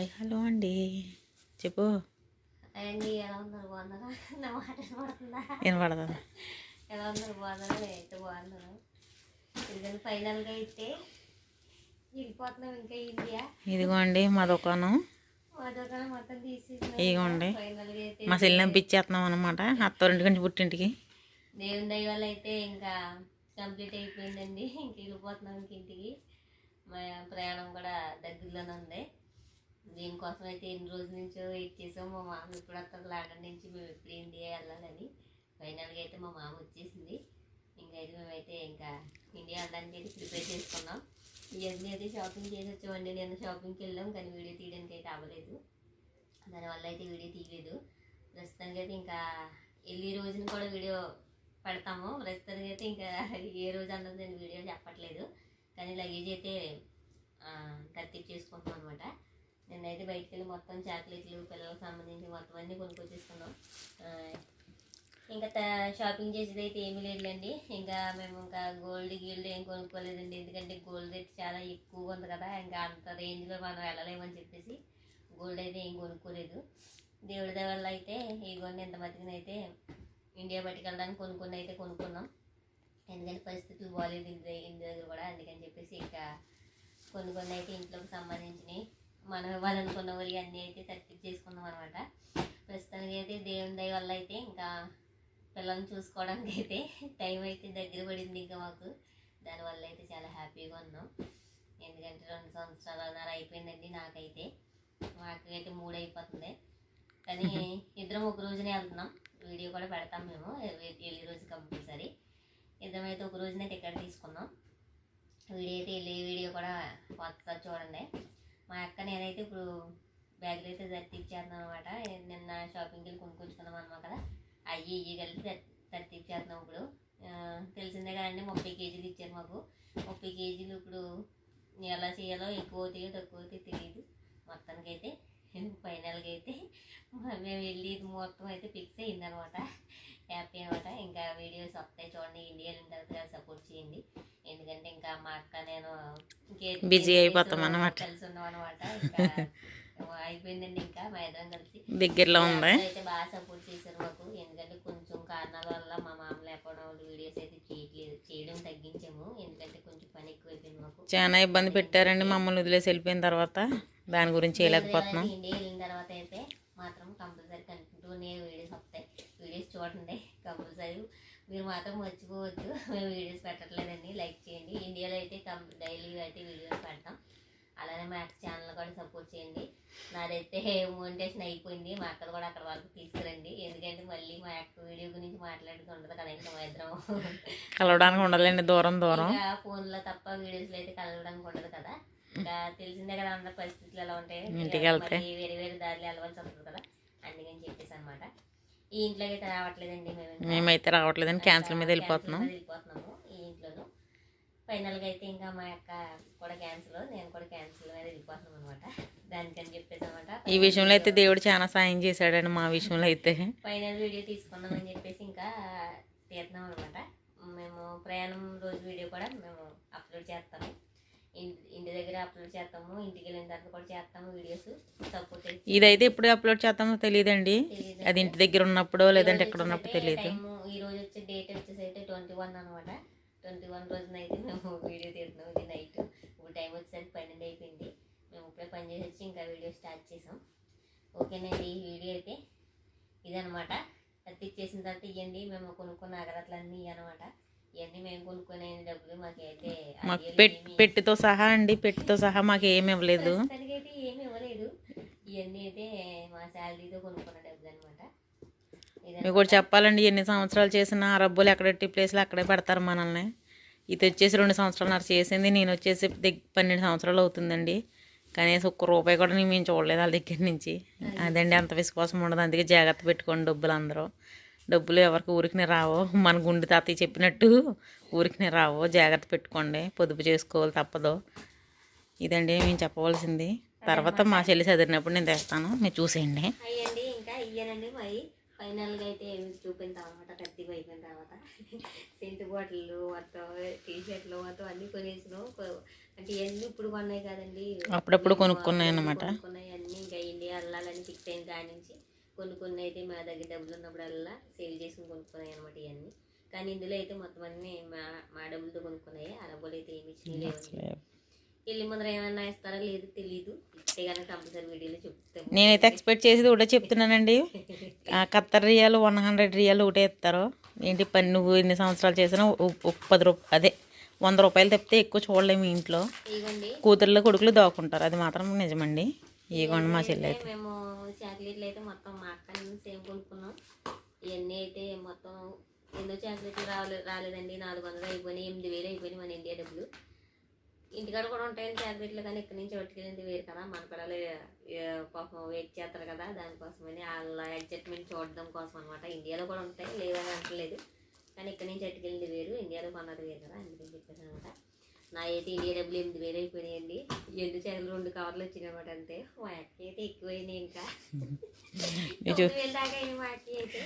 Hi hello అండి చెప్పు అండి ఎలా ఉన్నారు బాగున్నారా నా మాట వినపడుతుందా వినపడుతుంది ఎలా ఉన్నారు బాగున్నారా నేనైతే బాగున్నాను ఎందుకంటే ఫైనల్గా అయితే వెళ్ళిపోతున్నాం ఇంకా ఇండియా ఇదిగోండి మా దుకాణం మా దుకాణం మొత్తం తీసి ఇదిగోండి ఫైనల్గా అయితే మా చెల్లి పంపించేస్తున్నాం అనమాట అత్తోరింటి నుంచి పుట్టింటికి దేవుని దయ వల్ల అయితే ఇంకా కంప్లీట్ అయిపోయిందండి ఇంక వెళ్ళిపోతున్నాం ఇంక ఇంటికి మా ప్రయాణం కూడా దగ్గరలోనే ఉంది దీనికోసం అయితే ఎన్ని రోజుల నుంచో వెయిట్ చేసాం మా మామ ఇప్పుడు వస్తుంది లండన్ నుంచి మేము ఎప్పుడు ఇండియా వెళ్ళాలని ఫైనల్గా అయితే మా మామ వచ్చేసింది ఇంకైతే మేమైతే ఇంకా ఇండియా వెళ్ళడానికి అయితే ప్రిపేర్ చేసుకున్నాం ఇవన్నీ అయితే షాపింగ్ చేసి వచ్చామండి నేను షాపింగ్కి వెళ్ళాం కానీ వీడియో తీయడానికి అయితే అవ్వలేదు దానివల్ల అయితే వీడియో తీయలేదు ప్రస్తుతానికి అయితే ఇంకా వెళ్ళే రోజున కూడా వీడియో పెడతాము ప్రస్తుతానికి అయితే ఇంకా ఏ రోజు అన్నది నేను వీడియో చెప్పట్లేదు కానీ లగేజ్ అయితే కత్తికి చేసుకుంటున్నాం అనమాట నేనైతే బయటికి వెళ్ళి మొత్తం చాక్లెట్లు పిల్లలకు సంబంధించి మొత్తం అన్నీ కొనుక్కొచ్చేసుకున్నాం ఇంకా షాపింగ్ చేసేది అయితే ఏమీ లేదులేండి ఇంకా మేము ఇంకా గోల్డ్ ఏం కొనుక్కోలేదండి ఎందుకంటే గోల్డ్ రేట్ చాలా ఎక్కువగా ఉంది కదా ఇంకా అంత రేంజ్లో మనం వెళ్ళలేమని చెప్పేసి గోల్డ్ అయితే ఏం కొనుక్కోలేదు దేవుడి దయ వల్ల అయితే ఇగోండి ఎంత మట్టుకునైతే ఇండియా పట్టుకెళ్ళడానికి కొనుక్కున్నాం ఎందుకంటే పరిస్థితులు బాగాలేదు ఇంటి దగ్గర కూడా అందుకని చెప్పేసి ఇంకా కొన్ని అయితే ఇంట్లోకి సంబంధించినవి మనం ఇవ్వాలనుకున్న వాళ్ళకి అన్నీ అయితే చేసుకున్నాం అనమాట ప్రస్తుతానికి అయితే దేవుని దయ వల్ల అయితే ఇంకా పిల్లల్ని చూసుకోవడానికి అయితే టైం అయితే దగ్గర పడింది ఇంకా మాకు దానివల్ల అయితే చాలా హ్యాపీగా ఉన్నాం ఎందుకంటే 2 సంవత్సరాలన్నర అయిపోయిందండి నాకైతే మాకు అయితే 3 అయిపోతుంది కానీ ఇద్దరం ఒక రోజునే వెళ్తున్నాం వీడియో కూడా పెడతాం మేము వెళ్ళే రోజు కంపల్సరీ ఇద్దరైతే ఒక రోజునే టికెట్ తీసుకున్నాం వీడియో అయితే వెళ్ళే వీడియో కూడా కొత్తసారి చూడండి మా అక్క నేనైతే ఇప్పుడు బ్యాగులు అయితే తెచ్చిచ్చేస్తున్నాం అనమాట నిన్న షాపింగ్కి వెళ్ళి కొనుక్కొచ్చుకున్నాం అన్నమాట కదా అయ్యి కలిపి తెచ్చిచ్చేస్తున్నాం ఇప్పుడు తెలిసిందే కదండి 30 కేజీలు ఇచ్చారు మాకు 30 కేజీలు ఇప్పుడు ఎలా చేయాలో ఎక్కువ అవుతాయో తక్కువ అవుతాయో తెలియదు మొత్తానికి అయితే ఫైనల్గా అయితే మేము వెళ్ళి మొత్తం అయితే ఫిక్స్ అయిందనమాట హ్యాపీ అనమాట ఇంకా వీడియోస్ వస్తాయి చూడండి ఇండియా వెళ్ళిన తర్వాత సపోర్ట్ చేయండి ఎందుకంటే ఇంకా మా అక్క నేను బిజీ అయిపోతాం అనమాట కలిసి ఉన్నాం అనమాట ఇంకా అయిపోయిందండి ఇంకా మా ఇద్దరం కలిసి దగ్గరలో ఉంది అయితే బాగా సపోర్ట్ చేశారు మాకు ఎందుకంటే కొంచెం కారణాల వల్ల మా మామ లేకపోవడం వీడియోస్ అయితే చేయడం తగ్గించాము ఎందుకంటే కొంచెం పని ఎక్కువైపోయింది మాకు చాలా ఇబ్బంది పెట్టారండి మమ్మల్ని వదిలేసి వెళ్ళిపోయిన తర్వాత దాని గురించి చేయలేకపోతున్నాం ఇండియా వెళ్ళిన తర్వాత అయితే మాత్రం కంపల్సరీ కంటిన్యూనే వీడియోస్ వస్తాయి వీడియోస్ చూడండి కంపల్సరీ మీరు మాత్రం మర్చిపోవద్దు మేము వీడియోస్ పెట్టట్లేదండి లైక్ చేయండి ఇండియాలో అయితే డైలీ అయితే వీడియోస్ పెడతాం అలానే మా అక్క ఛానల్ కూడా సపోర్ట్ చేయండి నాదైతే మోనిటేషన్ అయిపోయింది మా అక్కలు కూడా అక్కడ వరకు తీసుకురండి ఎందుకంటే మళ్ళీ మా అక్క వీడియో గురించి మాట్లాడుతుండదు కదా ఇంకా మా ఇద్దరం కలవడానికి ఉండదులేండి దూరం ఇంకా ఫోన్లో తప్ప వీడియోస్లో అయితే కలవడానికి ఉండదు కదా ఇంకా తెలిసిందే కదా అందరి పరిస్థితులు ఎలా ఉంటాయి ఇంటికి వెళ్తే వేరే దారిలో వెళ్ళవలసి వస్తుంది కదా అందుకని చెప్పేసి అనమాట ఈ ఇంట్లోకి అయితే రావట్లేదండి మేమైతే రావట్లేదని క్యాన్సిల్ మీద వెళ్ళిపోతున్నాము ఈ ఇంట్లోనూ ఫైనల్గా అయితే ఇంకా మా అక్క కూడా క్యాన్సిల్ నేను కూడా క్యాన్సిల్ మీద వెళ్ళిపోతున్నాం అనమాట దానికని చెప్పేసి అనమాట ఈ విషయంలో అయితే దేవుడు చాలా సాయం చేశాడండి మా విషయంలో అయితే ఫైనల్ వీడియో తీసుకున్నామని చెప్పేసి ఇంకా తీరుతున్నాం అనమాట మేము ప్రయాణం రోజు వీడియో కూడా మేము అప్లోడ్ చేస్తాము ఇంటి దగ్గర అప్లోడ్ చేస్తాము ఇంటికి వెళ్ళిన తర్వాత కూడా చేస్తాము వీడియోస్ సపోర్ట్ ఇదైతే ఎప్పుడు అప్లోడ్ చేస్తామో తెలియదండి అది ఇంటి దగ్గర ఉన్నప్పుడు లేదంటే ఎక్కడ ఉన్నప్పుడు తెలియదు ఈ రోజు వచ్చే డేట్ వచ్చేసి అయితే 21 అనమాట 21 రోజున అయితే మేము వీడియో తీరుతున్నాం ఇది నైట్ ఇప్పుడు టైం వచ్చేసరికి 12 అయిపోయింది మేము ఇప్పుడే పని చేసి వచ్చి ఇంకా వీడియో స్టార్ట్ చేసాం ఓకేనండి ఈ వీడియో అయితే ఇదనమాట తెచ్చేసిన తర్వాత ఇవ్వండి మేము కొనుక్కున్న అగరత్లన్నీ అనమాట ఇవన్నీ మేము కొనుక్కునే డబ్బులు మాకైతే మాకు పెట్టితో సహా అండి పెట్టితో సహా మాకు ఏమి ఇవ్వలేదు అయితే ఏమి ఇవ్వలేదు ఇవన్నీ అయితే మా శాలరీతో కొనుక్కున్న డబ్బులు అనమాట మీకు కూడా చెప్పాలండి ఎన్ని సంవత్సరాలు చేసినా ఆ రబ్బులు ఎక్కడెట్టి ప్లేస్లో అక్కడే పెడతారు మనల్ని ఇది వచ్చేసి 2 సంవత్సరాలు చేసింది నేను వచ్చేసి 12 సంవత్సరాలు అవుతుందండి కనీసం ₹1 కూడా మేము చూడలేదు వాళ్ళ దగ్గర నుంచి అదండి అంత విశ్వాసం ఉండదు అందుకే జాగ్రత్త పెట్టుకోండి డబ్బులు ఎవరికి ఊరికినే రావో మన గుండె తాతయ్య చెప్పినట్టు ఊరికినే రావో జాగ్రత్త పెట్టుకోండి పొదుపు చేసుకోవాలి తప్పదు ఇదండి మేము చెప్పవలసింది తర్వాత మా చెల్లి చదివినప్పుడు నేను తెస్తాను మీరు చూసేయండి అయ్యండి ఇంకా ఇయ్యనండి మరి ఫైనల్గా అయితే చూపిన అనమాట కత్తిగా అయిపోయిన తర్వాత సెంట్ బాటిళ్ళు మొత్తం టీషర్ట్లు మొత్తం అన్నీ కొనేసినాం అంటే ఇవన్నీ ఇప్పుడు కొన్నాయి కదండి అప్పుడప్పుడు కొనుక్కున్నాయి అన్నమాట కొన్నాయి అన్నీ ఫిక్స్ అయిన కాడి నుంచి కొన్ని అయితే మా దగ్గర డబ్బులు ఉన్నప్పుడల్లా సేవ్ చేసుకుని కొనుక్కున్నాయి అనమాట ఇవన్నీ. కానీ ఇందులో అయితే మొత్తం అన్నీ మా డబ్బులతో కొనుక్కున్నాయి. ఆ డబ్బులు అయితే ఏమి ఇచ్చినాయి లేవు. వెళ్ళి ముందర ఏమైనా ఇస్తారో లేదు తెలీదు. ఇస్తే కనుక కంపల్సరీ వీడియోలో చెప్తాము. నేనైతే ఎక్స్పెక్ట్ చేసేది ఒకటే చెప్తున్నానండి. ఖత్తర్ రియాలు 100 రియాలు ఒకటే ఇస్తారు. ఏంటి పని నువ్వు ఎన్ని సంవత్సరాలు చేసినా 10 రూపాయలు అదే 100 రూపాయలు తప్పితే ఎక్కువ చూడలేము ఇంట్లో. కూతుర్లు కొడుకులు దాక్కుంటారు, అది మాత్రం నిజమండి. ఇగోండి మా చెల్లి అయితే. మేము చాక్లెట్లు అయితే మొత్తం మా అక్క సేమ్ కొనుక్కున్నాం. ఇవన్నీ అయితే మొత్తం ఎన్నో చాక్లెట్లు రాలేదండి. 400 అయిపోయినాయి, 8000 అయిపోయినాయి మన ఇండియా డబ్బులు. ఇంటికాడ కూడా ఉంటాయని చాక్లెట్లు, కానీ ఇక్కడి నుంచి పట్టుకెళ్ళింది వేరు కదా. మన పిల్లలు పాపం వెయిట్ చేస్తారు కదా, దానికోసమని వాళ్ళ అడ్జస్ట్మెంట్ చూడడం కోసం అనమాట. ఇండియాలో కూడా ఉంటాయి లేవని అంటలేదు, కానీ ఇక్కడి నుంచి పట్టుకెళ్ళింది వేరు, ఇండియాలో కొన్నది వేరు కదా, అందుకని చెప్పేసి అనమాట. నా అయితే ఇండియా డబ్బులు 8000 అయిపోయినాయండి. 2 చాకులు 2 కవర్లు వచ్చినాయి అనమాట అంతే. మా అక్క అయితే ఎక్కువైనాయి, ఇంకా 9000 దాకా అయినాయి మా అక్క అయితే.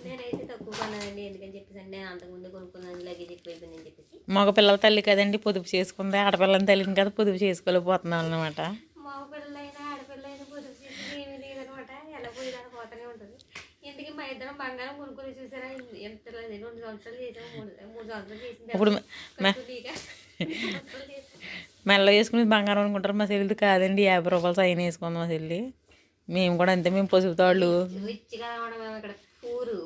నేనైతే తక్కువ కొన్నానండి, ఎందుకని చెప్పేసి అంటే నేను అంతకుముందు కొనుక్కున్నాను, లగేజ్ ఎక్కువైపోయిందని చెప్పేసి. మగ పిల్లల తల్లి కదండి పొదుపు చేసుకుంది, ఆడపిల్లని తల్లిని కదా పొదుపు చేసుకోలేకపోతున్నాం అనమాట. మగ పిల్లలైనా ఆడపిల్లైనా పొదుపు చేసి ఏమీ లేదనమాట, ఎలా పోయినా పోతూనే ఉంటుంది. ఎందుకు మా ఇద్దరం బంగారం కొనుక్కొని చూసారా, ఎంత 2 సంవత్సరాలు చేసాము, 3 సంవత్సరాలు చేసింది. ఇప్పుడు మెల్ల వేసుకుని బంగారం అనుకుంటారు, మా చెల్లిది కాదండి. 50 రూపాయలు సైన్ వేసుకుంది మా చెల్లి. మేము కూడా అంతే, మేము పసుపుతాళ్ళు రిచ్గా రావడం మేము ఇక్కడ పూరు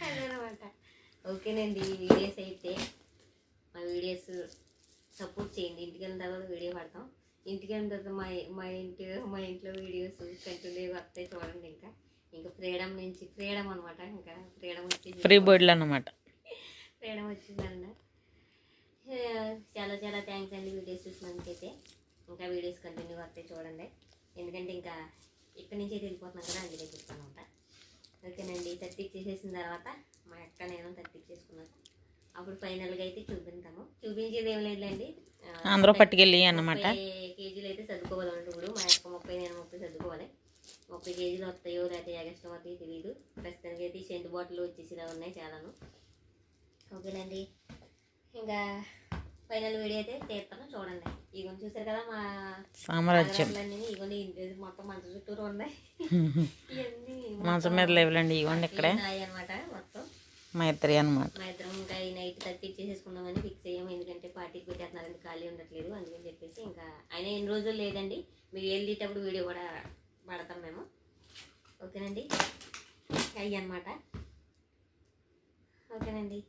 అదనమాట. ఓకేనండి, వీడియోస్ అయితే మా వీడియోస్ సపోర్ట్ చేయండి. ఇంటికి వెళ్ళిన తర్వాత వీడియో పడతాం. ఇంటికి వెళ్ళిన తర్వాత మా ఇంట్లో వీడియోస్ కంటిన్యూగా వస్తాయి చూడండి. ఇంకా ఫ్రీడమ్ అనమాట. ఇంకా ఫ్రీడమ్ వచ్చేసి ఫ్రీ బర్డ్లు అన్నమాట. ఫ్రీడమ్ వచ్చిందన్న. చాలా చాలా థ్యాంక్స్ అండి వీడియోస్ చూసినందుకైతే. ఇంకా వీడియోస్ కంటిన్యూ వస్తాయి చూడండి, ఎందుకంటే ఇంకా ఇక్కడి నుంచి అయితే వెళ్ళిపోతున్నాం కదా, అందుకే చెప్తాను అనమాట. ఓకేనండి, 30 చేసేసిన తర్వాత మా అక్క నేను 30 చేసుకున్నాను. అప్పుడు ఫైనల్గా అయితే చూపించేది ఏం లేదులేండి, అందరూ పట్టుకెళ్ళి అన్నమాట. 30 కేజీలు అయితే సర్దుకోవాలంటే ఇప్పుడు మా అక్క 30 నేను 30 సర్దుకోవాలి. 30 కేజీలు వస్తాయో లేకపోతే ఎగస్ట్రా వస్తాయో తెలియదు. ప్రస్తుతానికి అయితే సెంటు బాటిల్ వచ్చేసిలా ఉన్నాయి చాలాను. ఓకేనండి, ఇంకా ఫైనల్ వీడియో అయితే తీస్తాను చూడండి. ఇగోని చూసారు కదా మా సామ్రాజ్యం. ఇగోని మొత్తం మంచం చుట్టూరు ఉన్నాయి, ఇవన్నీ మంచం మీద లేవులండి. ఇవ్వండి ఇక్కడే అనమాట. మొత్తం మా ఇద్దరి అనమాట. మా ఇద్దరం ఇంకా ఈ నైట్ 30 చేసేసుకుందామని ఫిక్స్ అయ్యాము, ఎందుకంటే పార్టీకి పెట్టేస్తున్నారని ఖాళీ ఉండట్లేదు, అందుకని చెప్పేసి. ఇంకా అయినా ఎన్ని రోజులు లేదండి, మీరు వెళ్ళేటప్పుడు వీడియో కూడా పడతాం మేము. ఓకేనండి, అయ్యి అనమాట. ఓకేనండి,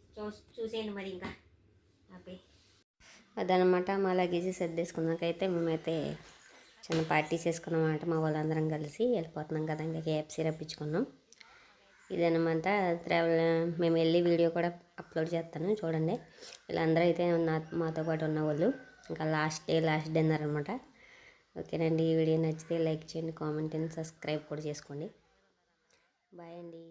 చూసేయండి మరి. ఇంకా ఓకే, అదనమాట. మా లగేజ్ సర్దేసుకున్నాకైతే మేమైతే చిన్న పార్టీ చేసుకున్నాం అనమాట. మా వాళ్ళందరం కలిసి వెళ్ళిపోతున్నాం కదా, ఇంకా KFC రప్పించుకున్నాం. ఇదనమాట ట్రావెల్. మేము వెళ్ళి వీడియో కూడా అప్లోడ్ చేస్తాను చూడండి. వీళ్ళందరూ అయితే మాతో పాటు ఉన్న వాళ్ళు. ఇంకా లాస్ట్ డిన్నర్ అనమాట. ఓకేనండి, ఈ వీడియో నచ్చితే లైక్ చేయండి, కామెంట్ అండ్ సబ్స్క్రైబ్ కూడా చేసుకోండి. బాయ్ అండి.